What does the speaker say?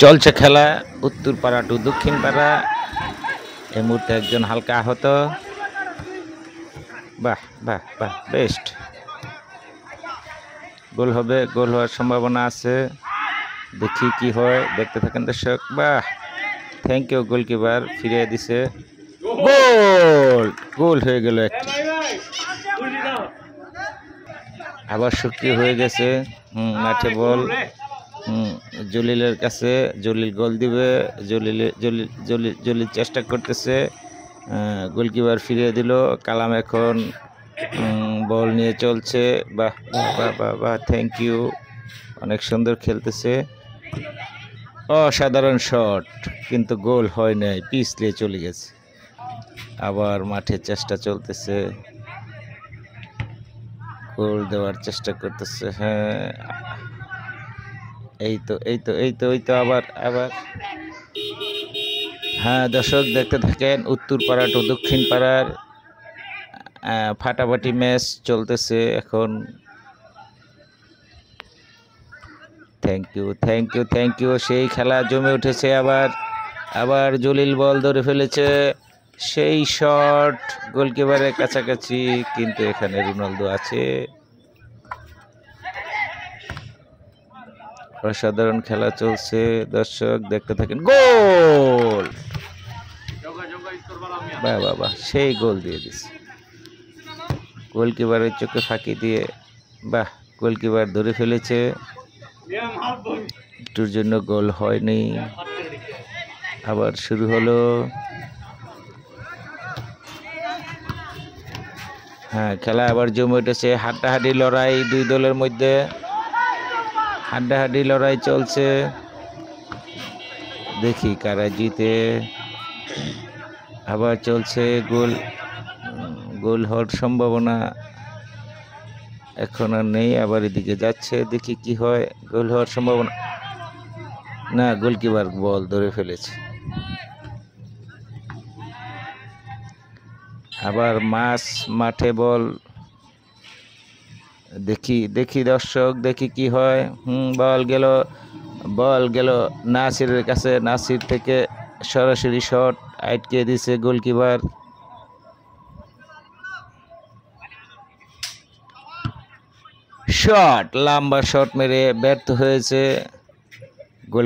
চলছে খেলা উত্তর পাড়া টু দক্ষিণ পাড়া। এই মুহূর্তে একজন হালকা আহত। বাহ বাহ বাহ, বেস্ট গোল হবে, গোল হওয়ার সম্ভাবনা আছে। দেখি কি হয়, দেখতে থাকেন দর্শক। বাহ, থ্যাংক ইউ, গোলকিপার ফিরিয়ে দিছে। গোল, গোল হয়ে গেল একটি। আবার সক্রিয় হয়ে গেছে। মাঠে বল জলিলের কাছে। জলিল গোল দিবে। জলিল চেষ্টা করতেছে। গোলকিপার ফিরিয়ে দিল। কালাম এখন বল নিয়ে চলছে। বাহ বাহ বাহ বাহ, থ্যাংক ইউ, অনেক সুন্দর খেলতেছে। অসাধারণ শট, কিন্তু গোল হয় নাই, পিছলে চলে গেছে। আবার মাঠে চেষ্টা চলতেছে, গোল দেওয়ার চেষ্টা করতেছে। হ্যাঁ, এই তো এই তো এই তো এই তো আবার আবার। হ্যাঁ দর্শক, দেখতে থাকেন উত্তর পাড়া টু দক্ষিণ পাড়ার ফাটাফাটি ম্যাচ চলতেছে এখন। Thank you thank you thank you, সেই খেলা জমে উঠেছে। আবার আবার জলিল বল ধরে ফেলেছে, সেই শট গোলকিপারের কাছাকাছি, কিন্তু এখানে রোনালদো আছে। অসাধারণ খেলা চলছে দর্শক, দেখতে থাকেন। গোল, বাহ বাহ বাহ, সেই গোল দিয়ে দিছে গোলকিপারের চোখে ফাঁকি দিয়ে। বাহ, গোলকিপার ধরে ফেলেছে, একটুর জন্য গোল হয়নি। আবার শুরু হলো। হ্যাঁ, খেলা আবার জমে উঠেছে। হাড্ডাহাড্ডি লড়াই দুই দলের মধ্যে, হাড্ডাহাড্ডি লড়াই চলছে। দেখি কারা জিতে। আবার চলছে গোল, গোল হওয়ার সম্ভাবনা এখন আর নেই। আবার এদিকে যাচ্ছে, দেখি কি হয়। গোল হওয়ার সম্ভাবনা না, গোলকিপার বল ধরে ফেলেছে। আবার মাঠে বল। দেখি দেখি দর্শক, দেখি কি হয়। বল গেল নাসিরের কাছে। নাসির থেকে সরাসরি শট আটকে দিছে গোলকিপার। শট, লম্বা শট মেরে ব্যর্থ হয়েছে গোল।